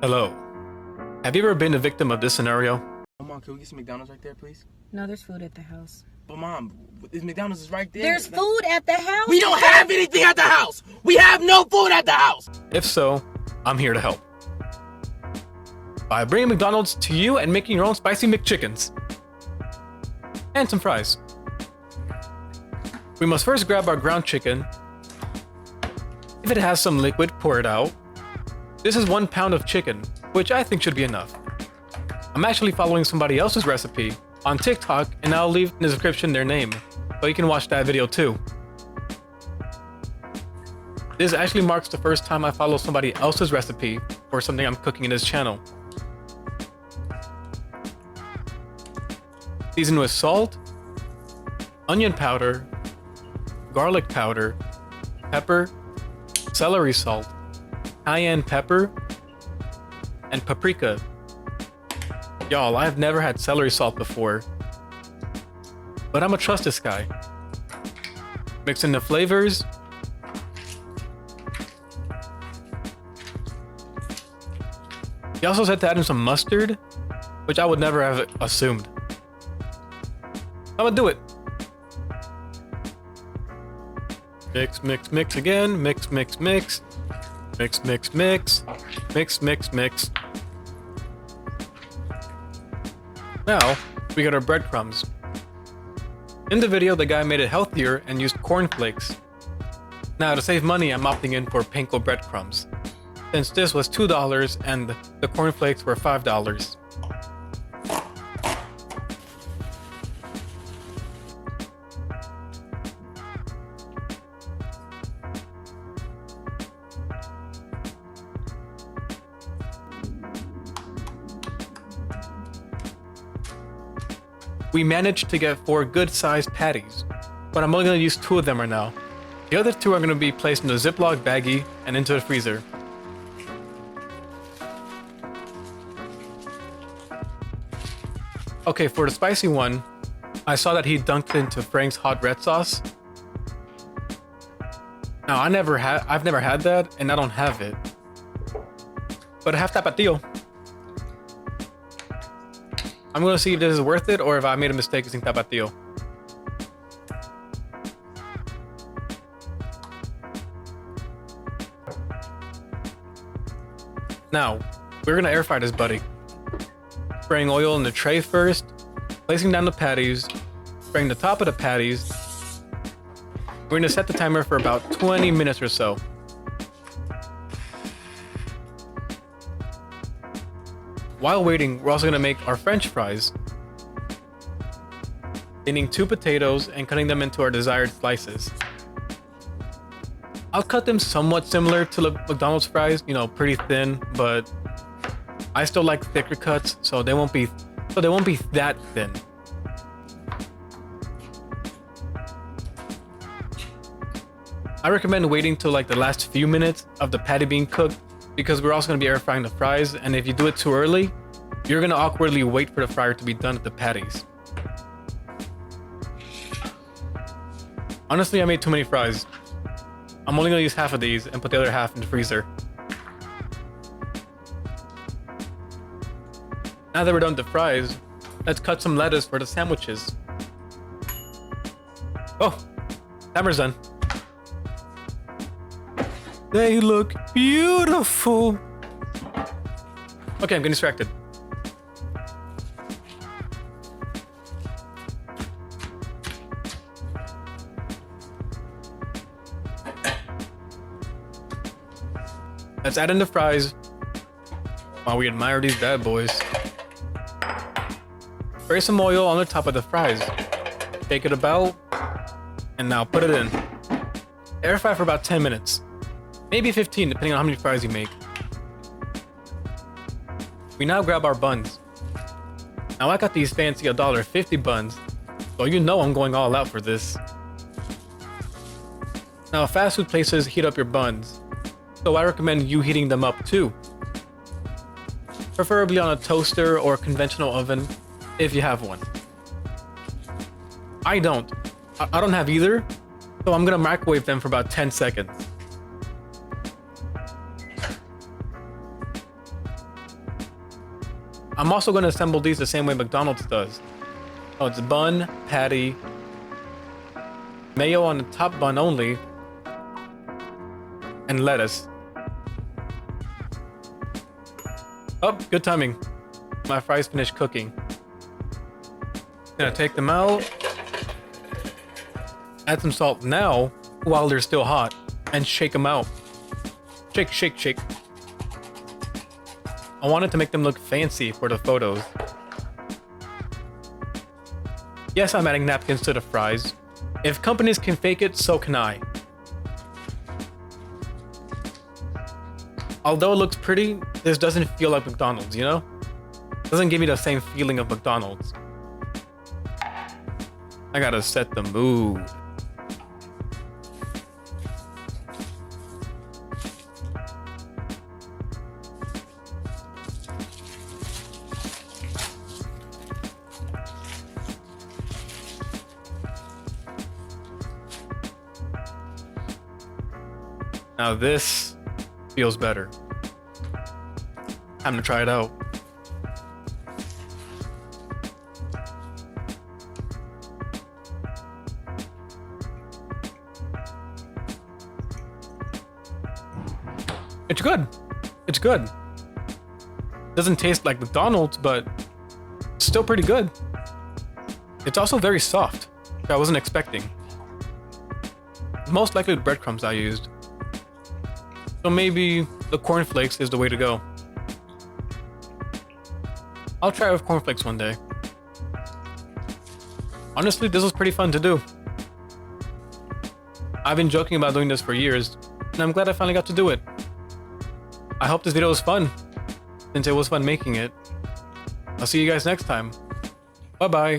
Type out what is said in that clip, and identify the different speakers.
Speaker 1: Hello. Have you ever been a victim of this scenario?
Speaker 2: Mom, can we get some McDonald's right there, please?
Speaker 3: No, there's food at the house.
Speaker 2: But Mom, this McDonald's is right there.
Speaker 3: There's food at the house?
Speaker 2: We don't have anything at the house! We have no food at the house!
Speaker 1: If so, I'm here to help. By bringing McDonald's to you and making your own Spicy McChickens. And some fries. We must first grab our ground chicken. If it has some liquid, pour it out. This is 1 pound of chicken, which I think should be enough. I'm actually following somebody else's recipe on TikTok, and I'll leave in the description their name, so you can watch that video too. This actually marks the first time I follow somebody else's recipe for something I'm cooking in this channel. Season with salt, onion powder, garlic powder, pepper, celery salt, cayenne pepper, and paprika. Y'all, I've never had celery salt before, but I'm gonna trust this guy. Mix in the flavors. He also said to add in some mustard, which I would never have assumed. I'm gonna do it. Mix, mix, mix again. Mix, mix, mix. Mix, mix, mix. Mix, mix, mix. Now, we got our breadcrumbs. In the video, the guy made it healthier and used cornflakes. Now, to save money, I'm opting in for panko breadcrumbs, since this was $2 and the cornflakes were $5. We managed to get 4 good-sized patties, but I'm only going to use 2 of them right now. The other 2 are going to be placed in a Ziploc baggie and into the freezer. Okay, for the spicy one, I saw that he dunked it into Frank's hot red sauce. Now, I've never had that, and I don't have it. But I have tapatio. I'm gonna see if this is worth it or if I made a mistake using tapatio. Now, we're gonna air fry this buddy. Spraying oil in the tray first, placing down the patties, spraying the top of the patties. We're gonna set the timer for about 20 minutes or so. While waiting, we're also going to make our French fries. Cleaning 2 potatoes and cutting them into our desired slices. I'll cut them somewhat similar to the McDonald's fries, you know, pretty thin, but I still like thicker cuts, so they won't be that thin. I recommend waiting till like the last few minutes of the patty being cooked, because we're also going to be air frying the fries, and if you do it too early, you're going to awkwardly wait for the fryer to be done with the patties. Honestly, I made too many fries. I'm only going to use half of these and put the other half in the freezer. Now that we're done with the fries, let's cut some lettuce for the sandwiches. Oh, timer's done. They look beautiful. Okay, I'm getting distracted. Let's add in the fries while we admire these bad boys. Spray some oil on the top of the fries. Take it about, and now put it in. Air fry for about 10 minutes. Maybe 15, depending on how many fries you make. We now grab our buns. Now I got these fancy $1.50 buns, so you know I'm going all out for this. Now fast food places heat up your buns, so I recommend you heating them up too. Preferably on a toaster or conventional oven, if you have one. I don't have either, so I'm gonna microwave them for about 10 seconds. I'm also going to assemble these the same way McDonald's does. Oh, it's bun, patty, mayo on the top bun only, and lettuce. Oh, good timing. My fries finished cooking. Gonna take them out. Add some salt now while they're still hot and shake them out. Shake, shake, shake. I wanted to make them look fancy for the photos. Yes, I'm adding napkins to the fries. If companies can fake it, so can I. Although it looks pretty, this doesn't feel like McDonald's, you know? It doesn't give me the same feeling of McDonald's. I gotta set the mood. Now this feels better. Time to try it out. It's good. It's good. Doesn't taste like McDonald's, but it's still pretty good. It's also very soft, which I wasn't expecting. Most likely the breadcrumbs I used. So maybe the cornflakes is the way to go. I'll try it with cornflakes one day. Honestly, this was pretty fun to do. I've been joking about doing this for years, and I'm glad I finally got to do it. I hope this video was fun, since it was fun making it. I'll see you guys next time. Bye bye.